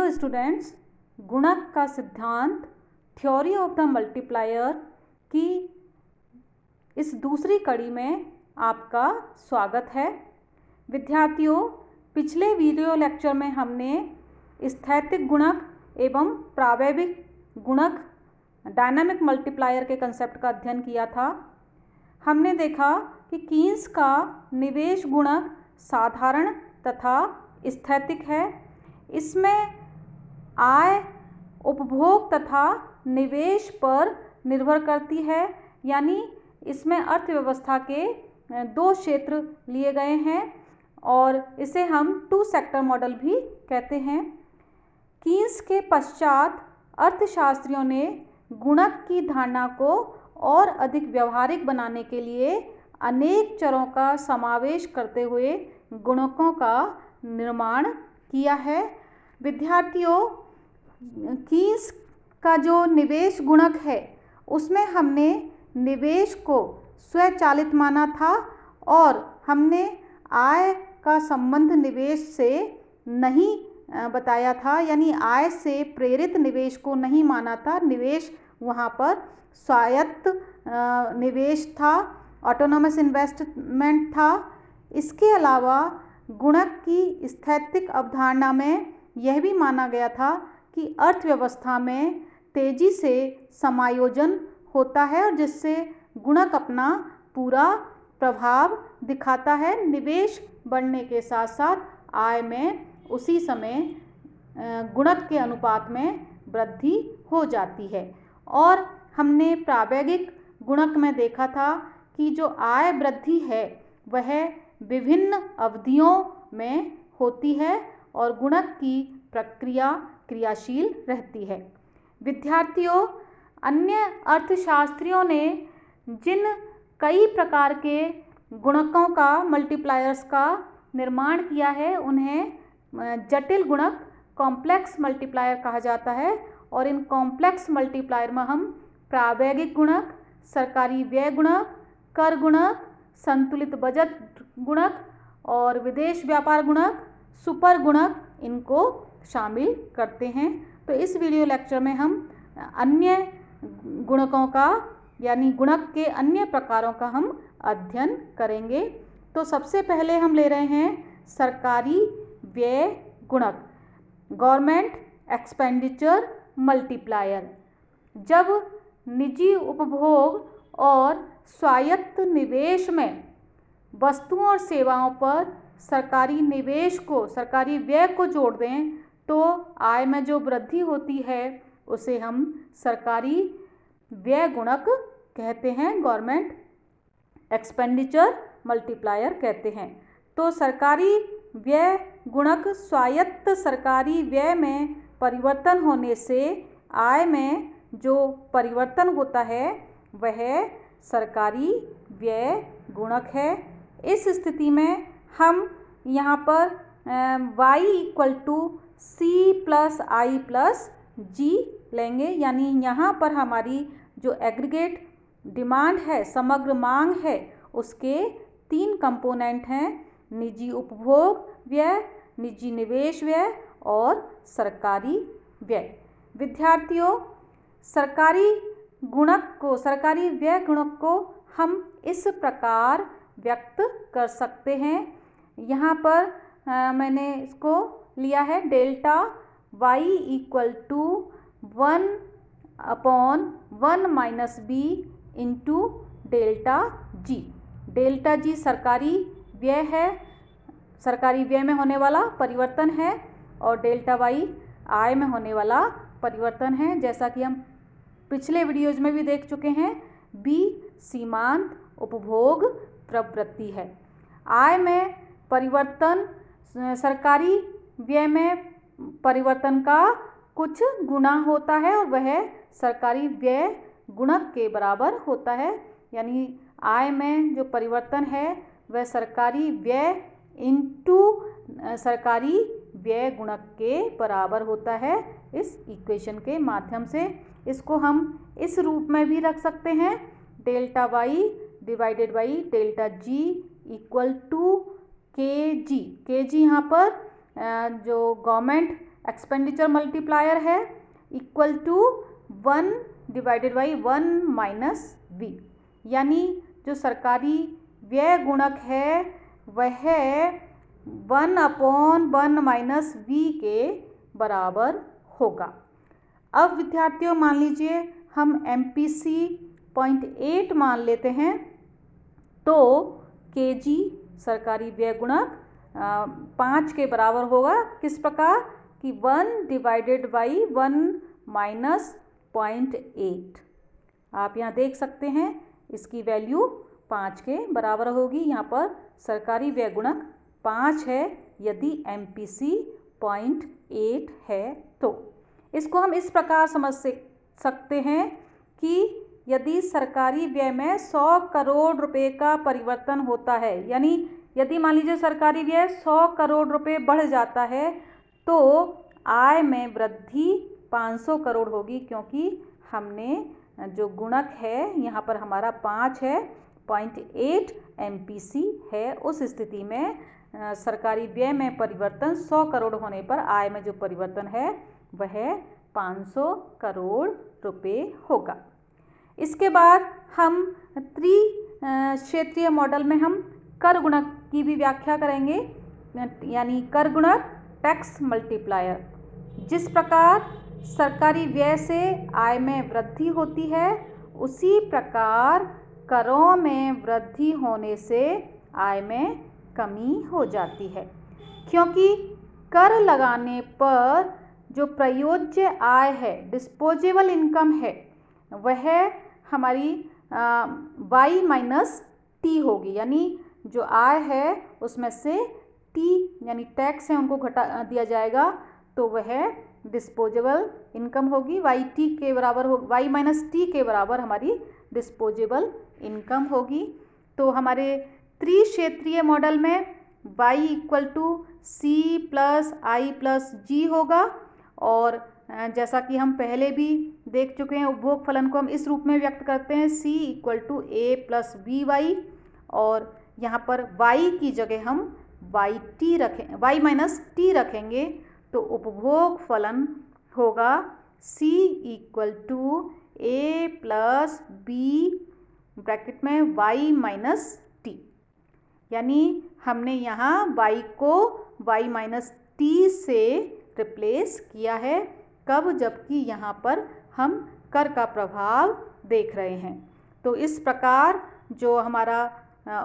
Hello students, गुणक का सिद्धांत थ्योरी ऑफ द मल्टीप्लायर की इस दूसरी कड़ी में आपका स्वागत है। विद्यार्थियों, पिछले वीडियो लेक्चर में हमने स्थैतिक गुणक एवं प्रावैधिक गुणक डायनामिक मल्टीप्लायर के कंसेप्ट का अध्ययन किया था। हमने देखा कि कीन्स का निवेश गुणक साधारण तथा स्थैतिक है। इसमें आय उपभोग तथा निवेश पर निर्भर करती है, यानी इसमें अर्थव्यवस्था के दो क्षेत्र लिए गए हैं और इसे हम टू सेक्टर मॉडल भी कहते हैं। कीन्स के पश्चात अर्थशास्त्रियों ने गुणक की धारणा को और अधिक व्यावहारिक बनाने के लिए अनेक चरों का समावेश करते हुए गुणकों का निर्माण किया है। विद्यार्थियों, कीन्स का जो निवेश गुणक है उसमें हमने निवेश को स्वचालित माना था और हमने आय का संबंध निवेश से नहीं बताया था, यानी आय से प्रेरित निवेश को नहीं माना था। निवेश वहाँ पर स्वायत्त निवेश था, ऑटोनोमस इन्वेस्टमेंट था। इसके अलावा गुणक की स्थैतिक अवधारणा में यह भी माना गया था कि अर्थव्यवस्था में तेजी से समायोजन होता है और जिससे गुणक अपना पूरा प्रभाव दिखाता है। निवेश बढ़ने के साथ साथ आय में उसी समय गुणक के अनुपात में वृद्धि हो जाती है। और हमने प्रावैधिक गुणक में देखा था कि जो आय वृद्धि है वह विभिन्न अवधियों में होती है और गुणक की प्रक्रिया क्रियाशील रहती है। विद्यार्थियों, अन्य अर्थशास्त्रियों ने जिन कई प्रकार के गुणकों का मल्टीप्लायर्स का निर्माण किया है उन्हें जटिल गुणक कॉम्प्लेक्स मल्टीप्लायर कहा जाता है। और इन कॉम्प्लेक्स मल्टीप्लायर में हम प्रावैधिक गुणक, सरकारी व्यय गुणक, कर गुणक, संतुलित बजट गुणक और विदेश व्यापार गुणक, सुपर गुणक इनको शामिल करते हैं। तो इस वीडियो लेक्चर में हम अन्य गुणकों का यानी गुणक के अन्य प्रकारों का हम अध्ययन करेंगे। तो सबसे पहले हम ले रहे हैं सरकारी व्यय गुणक, गवर्नमेंट एक्सपेंडिचर मल्टीप्लायर। जब निजी उपभोग और स्वायत्त निवेश में वस्तुओं और सेवाओं पर सरकारी निवेश को, सरकारी व्यय को जोड़ दें तो आय में जो वृद्धि होती है उसे हम सरकारी व्यय गुणक कहते हैं, गवर्नमेंट एक्सपेंडिचर मल्टीप्लायर कहते हैं। तो सरकारी व्यय गुणक स्वायत्त सरकारी व्यय में परिवर्तन होने से आय में जो परिवर्तन होता है वह सरकारी व्यय गुणक है। इस स्थिति में हम यहाँ पर y equal to C plus I plus G लेंगे, यानी यहाँ पर हमारी जो एग्रीगेट डिमांड है, समग्र मांग है, उसके तीन कंपोनेंट हैं, निजी उपभोग व्यय, निजी निवेश व्यय और सरकारी व्यय। विद्यार्थियों, सरकारी व्यय गुणक को हम इस प्रकार व्यक्त कर सकते हैं। यहाँ पर मैंने इसको लिया है delta y equal to 1/1 minus B into delta G. Delta G सरकारी व्यय है, सरकारी व्यय में होने वाला परिवर्तन है, और डेल्टा वाई आय में होने वाला परिवर्तन है। जैसा कि हम पिछले वीडियोज में भी देख चुके हैं, बी सीमांत उपभोग प्रवृत्ति है। आय में परिवर्तन सरकारी व्यय में परिवर्तन का कुछ गुना होता है और वह सरकारी व्यय गुणक के बराबर होता है, यानी आय में जो परिवर्तन है वह सरकारी व्यय इंटू सरकारी व्यय गुणक के बराबर होता है। इस इक्वेशन के माध्यम से इसको हम इस रूप में भी रख सकते हैं, delta Y divided by delta G equal to K G. यहाँ पर जो गवर्नमेंट एक्सपेंडिचर मल्टीप्लायर है equal to 1 divided by 1 minus V, यानी जो सरकारी व्यय गुणक है वह 1/1 माइनस वी के बराबर होगा। अब विद्यार्थियों मान लीजिए हम MPC 0.8 मान लेते हैं, तो KG सरकारी व्यय गुणक 5 के बराबर होगा। किस प्रकार कि 1 डिवाइडेड बाई 1 माइनस 0.8। आप यहाँ देख सकते हैं इसकी वैल्यू 5 के बराबर होगी। यहाँ पर सरकारी व्यय गुणक 5 है यदि MPC 0.8 है तो। इसको हम इस प्रकार समझ सकते हैं कि यदि सरकारी व्यय में 100 करोड़ रुपए का परिवर्तन होता है, यानी यदि मान लीजिए सरकारी व्यय 100 करोड़ रुपए बढ़ जाता है तो आय में वृद्धि 500 करोड़ होगी, क्योंकि हमने जो गुणक है यहाँ पर हमारा 5 है, 0.8 MPC है। उस स्थिति में सरकारी व्यय में परिवर्तन 100 करोड़ होने पर आय में जो परिवर्तन है वह 500 करोड़ रुपए होगा। इसके बाद हम क्षेत्रीय मॉडल में हम कर गुणक की भी व्याख्या करेंगे, यानी कर गुणक टैक्स मल्टीप्लायर। जिस प्रकार सरकारी व्यय से आय में वृद्धि होती है, उसी प्रकार करों में वृद्धि होने से आय में कमी हो जाती है, क्योंकि कर लगाने पर जो प्रयोज्य आय है, डिस्पोजेबल इनकम है, वह हमारी y माइनस टी होगी। यानी जो आय है उसमें से टी यानी टैक्स है उनको घटा दिया जाएगा, तो वह डिस्पोजेबल इनकम होगी। YT के बराबर हो, y माइनस टी के बराबर हमारी डिस्पोजेबल इनकम होगी। तो हमारे त्रिक्षेत्रीय मॉडल में y equal to C plus I plus G होगा, और जैसा कि हम पहले भी देख चुके हैं उपभोग फलन को हम इस रूप में व्यक्त करते हैं C equal to A plus BY, और यहाँ पर y की जगह हम y माइनस टी रखेंगे, तो उपभोग फलन होगा C equal to A plus B bracket में y माइनस टी। यानी हमने यहाँ y को y माइनस टी से रिप्लेस किया है। कब? जबकि यहाँ पर हम कर का प्रभाव देख रहे हैं। तो इस प्रकार जो हमारा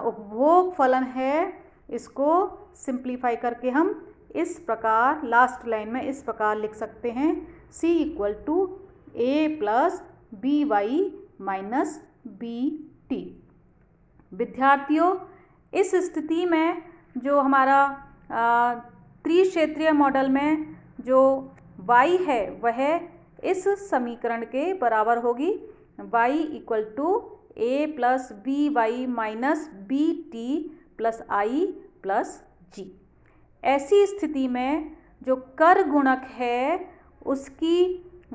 उपभोग फलन है, इसको सिंप्लीफाई करके हम इस प्रकार लास्ट लाइन में इस प्रकार लिख सकते हैं C equal to A plus BY minus BT। विद्यार्थियों, इस स्थिति में जो हमारा त्रिक्षेत्रीय मॉडल में जो y है वह इस समीकरण के बराबर होगी, y equal to A plus BY minus BT plus I plus G। ऐसी स्थिति में जो कर गुणक है उसकी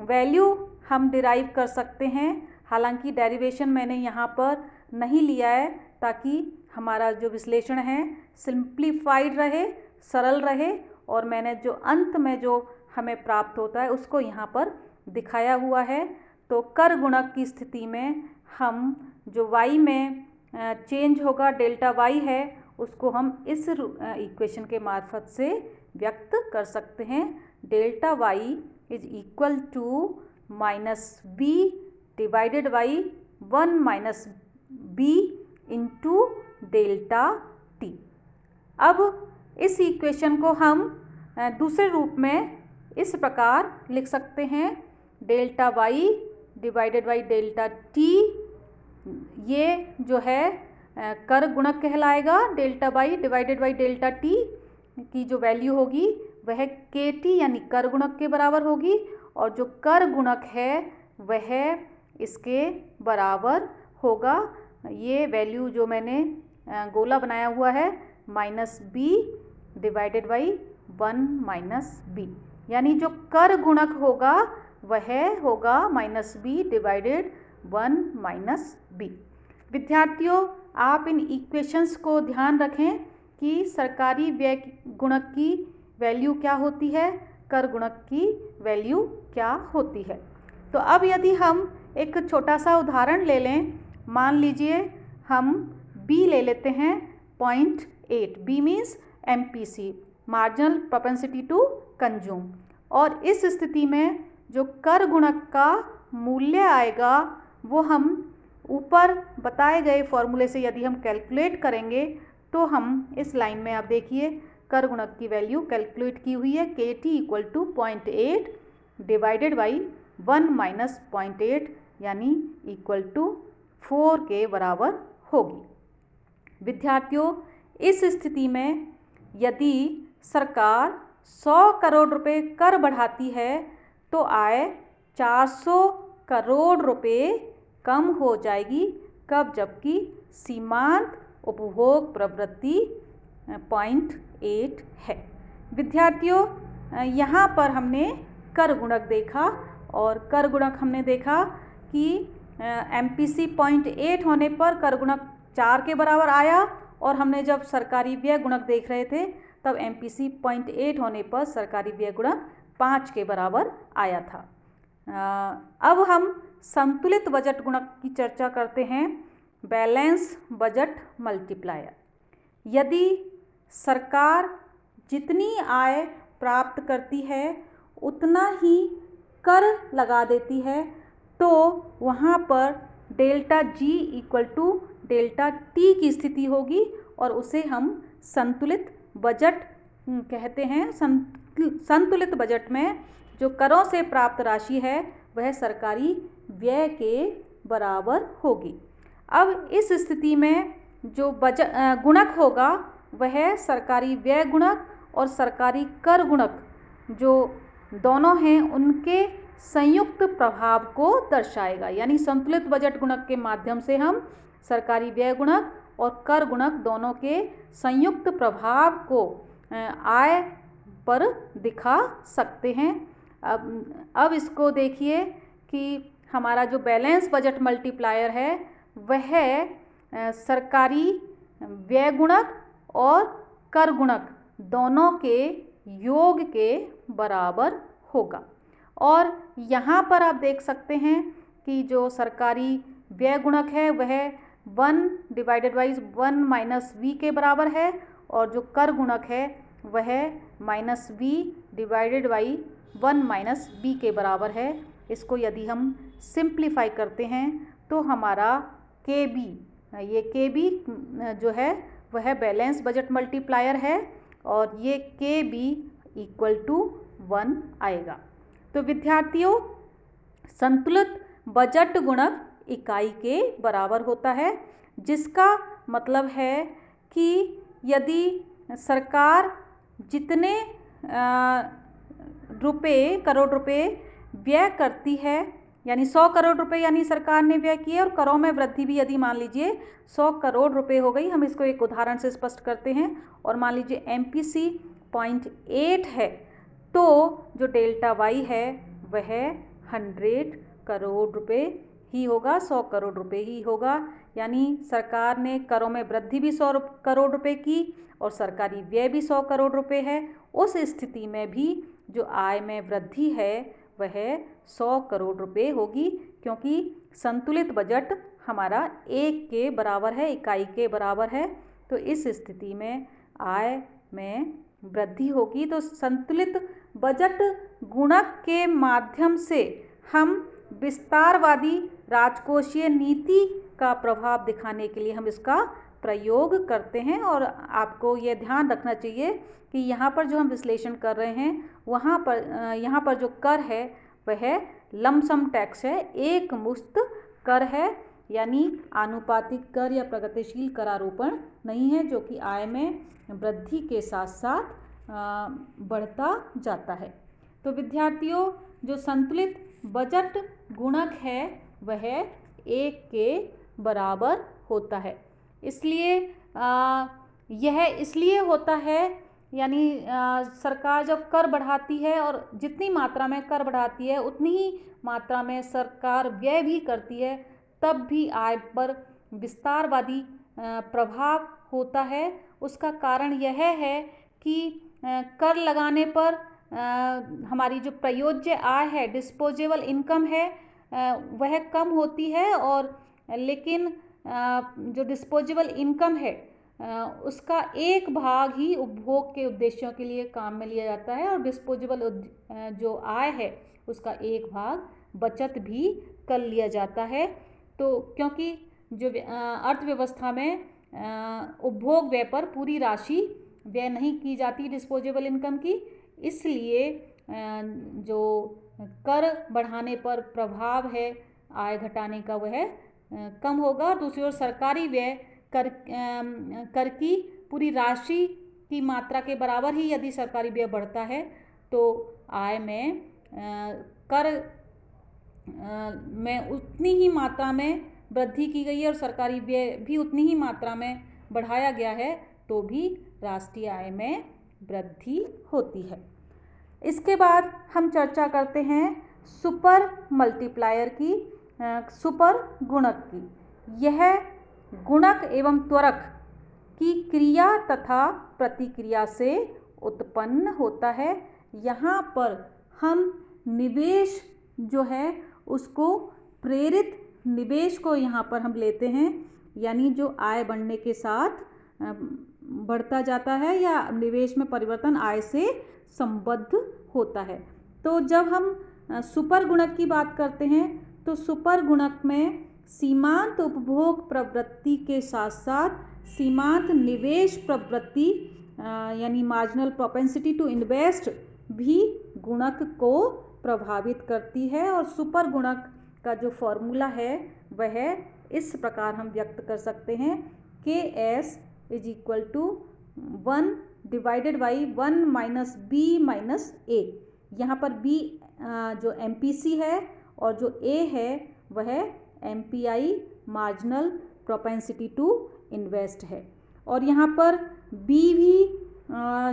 वैल्यू हम डिराइव कर सकते हैं। हालांकि डेरिवेशन मैंने यहाँ पर नहीं लिया है, ताकि हमारा जो विश्लेषण है सिंप्लीफाइड रहे, सरल रहे, और मैंने जो अंत में जो हमें प्राप्त होता है उसको यहाँ पर दिखाया हुआ है। तो कर गुणक की स्थिति में हम जो y में चेंज होगा, डेल्टा y है, उसको हम इस इक्वेशन के मार्फत से व्यक्त कर सकते हैं। Delta y is equal to minus b divided by 1 minus b into delta t। अब इस इक्वेशन को हम दूसरे रूप में इस प्रकार लिख सकते हैं, delta y divided by delta t, ये जो है कर गुणक कहलाएगा। Delta y divided by delta t की जो वैल्यू होगी वह KT यानी कर गुणक के बराबर होगी, और जो कर गुणक है वह इसके बराबर होगा। ये वैल्यू जो मैंने गोला बनाया हुआ है minus b divided by 1 minus b, यानी जो कर गुणक होगा वह होगा minus b divided 1 minus b। विद्यार्थियों, आप इन इक्वेशंस को ध्यान रखें कि सरकारी व्यय गुणक की वैल्यू क्या होती है, कर गुणक की वैल्यू क्या होती है। तो अब यदि हम एक छोटा सा उदाहरण ले लें, मान लीजिए हम B ले लेते हैं 0.8। B means MPC, marginal propensity to consume. और इस स्थिति में जो कर गुणक का मूल्य आएगा वो हम ऊपर बताए गए फॉर्मूले से यदि हम कैलकुलेट करेंगे तो हम इस लाइन में आप देखिए कर गुणक की वैल्यू कैलकुलेट की हुई है, KT equal to 0.8 divided by 1 minus 0.8 यानी इक्वल टू 4 के बराबर होगी। विद्यार्थियों, इस स्थिति में यदि सरकार 100 करोड़ रुपए कर बढ़ाती है तो आय 400 करोड़ रुपए कम हो जाएगी। कब? जबकि सीमांत उपभोग प्रवृत्ति 0.8 है। विद्यार्थियों, यहाँ पर हमने कर गुणक देखा और कर गुणक हमने देखा कि MPC 0.8 होने पर कर गुणक 4 के बराबर आया और हमने जब सरकारी व्यय गुणक देख रहे थे तब MPC 0.8 होने पर सरकारी व्यय गुणक 5 के बराबर आया था। अब हम संतुलित बजट गुणक की चर्चा करते हैं, बैलेंस बजट मल्टीप्लायर। यदि सरकार जितनी आय प्राप्त करती है उतना ही कर लगा देती है तो वहाँ पर delta G equal to delta T की स्थिति होगी और उसे हम संतुलित बजट कहते हैं। संतुलित बजट में जो करों से प्राप्त राशि है वह सरकारी व्यय के बराबर होगी। अब इस स्थिति में जो गुणक होगा वह सरकारी व्यय गुणक और सरकारी कर गुणक जो दोनों हैं उनके संयुक्त प्रभाव को दर्शाएगा। यानी संतुलित बजट गुणक के माध्यम से हम सरकारी व्यय गुणक और कर गुणक दोनों के संयुक्त प्रभाव को आय पर दिखा सकते हैं। अब इसको देखिए कि हमारा जो बैलेंस बजट मल्टीप्लायर है वह सरकारी व्यय गुणक और कर गुणक दोनों के योग के बराबर होगा। और यहाँ पर आप देख सकते हैं कि जो सरकारी व्यय गुणक है वह 1 डिवाइडेड बाई 1 माइनस V के बराबर है और जो कर गुणक है वह minus V divided by 1 minus B के बराबर है। इसको यदि हम सिंप्लीफाई करते हैं तो हमारा KB, ये KB जो है वह बैलेंस बजट मल्टीप्लायर है और ये KB इक्वल टू 1 आएगा। तो विद्यार्थियों, संतुलित बजट गुणक इकाई के बराबर होता है, जिसका मतलब है कि यदि सरकार जितने करोड़ रुपए व्यय करती है, यानी 100 करोड़ रुपए यानी सरकार ने व्यय किए और करों में वृद्धि भी यदि मान लीजिए 100 करोड़ रुपए हो गई। हम इसको एक उदाहरण से स्पष्ट करते हैं और मान लीजिए MPC 0.8 है तो जो डेल्टा Y है वह 100 करोड़ रुपए ही होगा, 100 करोड़ रुपए ही होगा। यानी सरकार ने करों में वृद्धि भी 100 करोड़ रुपए की और सरकारी व्यय भी 100 करोड़ रुपए है। उस स्थिति में भी जो आय में वृद्धि है वह 100 करोड़ रुपए होगी, क्योंकि संतुलित बजट हमारा 1 के बराबर है, इकाई के बराबर है। तो इस स्थिति में आय में वृद्धि होगी। तो संतुलित बजट गुणक के माध्यम से हम विस्तारवादी राजकोषीय नीति का प्रभाव दिखाने के लिए हम इसका प्रयोग करते हैं। और आपको ये ध्यान रखना चाहिए कि यहाँ पर जो हम विश्लेषण कर रहे हैं यहाँ पर जो कर है वह लमसम टैक्स है, एक मुश्त कर है, यानी आनुपातिक कर या प्रगतिशील करारोपण नहीं है, जो कि आय में वृद्धि के साथ साथ बढ़ता जाता है। तो विद्यार्थियों, जो संतुलित बजट गुणक है वह 1 के बराबर होता है। इसलिए यह इसलिए होता है, यानी सरकार जब कर बढ़ाती है और जितनी मात्रा में कर बढ़ाती है उतनी ही मात्रा में सरकार व्यय भी करती है, तब भी आय पर विस्तारवादी प्रभाव होता है। उसका कारण यह है कि कर लगाने पर हमारी जो प्रयोज्य आय है, डिस्पोजेबल इनकम है, वह कम होती है। और लेकिन जो डिस्पोजेबल इनकम है उसका एक भाग ही उपभोग के उद्देश्यों के लिए काम में लिया जाता है, और डिस्पोजेबल जो आय है उसका एक भाग बचत भी कर लिया जाता है। तो क्योंकि जो अर्थव्यवस्था में उपभोग व्यय पर पूरी राशि व्यय नहीं की जाती डिस्पोजेबल इनकम की, इसलिए जो कर बढ़ाने पर प्रभाव है आय घटाने का वह कम होगा। और दूसरी ओर सरकारी व्यय कर की पूरी राशि की मात्रा के बराबर ही यदि सरकारी व्यय बढ़ता है तो आय में कर में उतनी ही मात्रा में वृद्धि की गई है और सरकारी व्यय भी उतनी ही मात्रा में बढ़ाया गया है, तो भी राष्ट्रीय आय में वृद्धि होती है। इसके बाद हम चर्चा करते हैं सुपर मल्टीप्लायर की, सुपर गुणक की। यह गुणक एवं त्वरक की क्रिया तथा प्रतिक्रिया से उत्पन्न होता है। यहाँ पर हम निवेश जो है उसको प्रेरित निवेश को यहाँ पर हम लेते हैं, यानी जो आय बढ़ने के साथ बढ़ता जाता है या निवेश में परिवर्तन आय से संबद्ध होता है। तो जब हम सुपर गुणक की बात करते हैं तो सुपर गुणक में सीमांत उपभोग प्रवृत्ति के साथ साथ सीमांत निवेश प्रवृत्ति यानी मार्जिनल प्रोपेंसिटी टू इन्वेस्ट भी गुणक को प्रभावित करती है। और सुपर गुणक का जो फॉर्मूला है वह इस प्रकार हम व्यक्त कर सकते हैं, KS = 1 / 1 - B - A। यहाँ पर B जो MPC है और जो A है वह MPI marginal propensity to invest है। और यहाँ पर B भी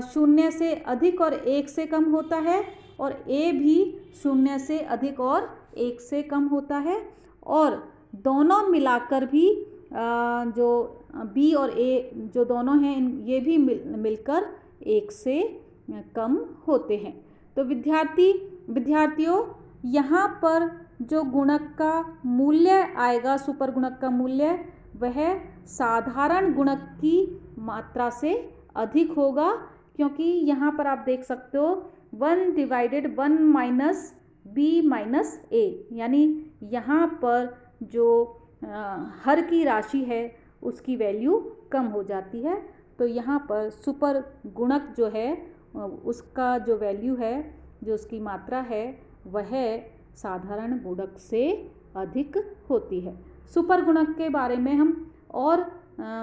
0 से अधिक और 1 से कम होता है और A भी 0 से अधिक और 1 से कम होता है। और दोनों मिलाकर भी जो B और A जो दोनों हैं ये भी मिलकर 1 से कम होते हैं। तो विद्यार्थियों यहाँ पर जो गुणक का मूल्य आएगा, सुपर गुणक का मूल्य, वह साधारण गुणक की मात्रा से अधिक होगा, क्योंकि यहाँ पर आप देख सकते हो 1 / 1 - B - A, यानी यहाँ पर जो हर की राशि है उसकी वैल्यू कम हो जाती है। तो यहाँ पर सुपर गुणक जो है उसका जो वैल्यू है, जो उसकी मात्रा है, वह साधारण गुणक से अधिक होती है। सुपर गुणक के बारे में हम और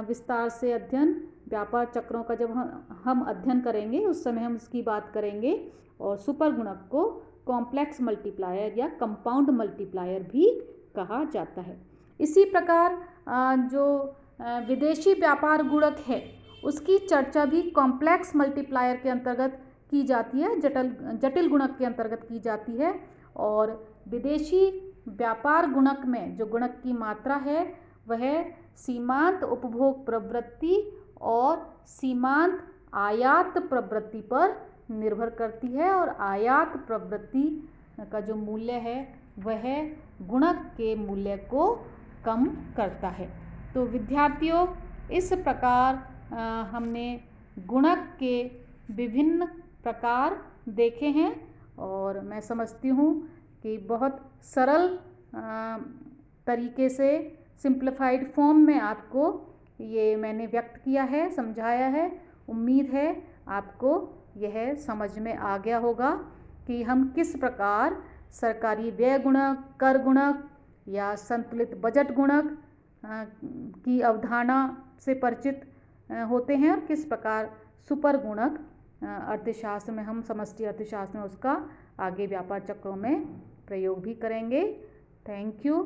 विस्तार से अध्ययन व्यापार चक्रों का जब हम अध्ययन करेंगे उस समय हम इसकी बात करेंगे। और सुपर गुणक को कॉम्प्लेक्स मल्टीप्लायर या कंपाउंड मल्टीप्लायर भी कहा जाता है। इसी प्रकार जो विदेशी व्यापार गुणक है उसकी चर्चा भी कॉम्प्लेक्स मल्टीप्लायर के अंतर्गत की जाती है, जटिल गुणक के अंतर्गत की जाती है। और विदेशी व्यापार गुणक में जो गुणक की मात्रा है वह सीमांत उपभोग प्रवृत्ति और सीमांत आयात प्रवृत्ति पर निर्भर करती है। और आयात प्रवृत्ति का जो मूल्य है वह गुणक के मूल्य को कम करता है। तो विद्यार्थियों, इस प्रकार हमने गुणक के विभिन्न प्रकार देखे हैं और मैं समझती हूँ कि बहुत सरल तरीके से सिंप्लीफाइड फॉर्म में आपको ये मैंने व्यक्त किया है, समझाया है। उम्मीद है आपको यह समझ में आ गया होगा कि हम किस प्रकार सरकारी व्यय गुणक, कर गुणक या संतुलित बजट गुणक की अवधारणा से परिचित होते हैं और किस प्रकार सुपर गुणक अर्थशास्त्र में, हम समष्टि अर्थशास्त्र में उसका आगे व्यापार चक्रों में प्रयोग भी करेंगे। Thank you.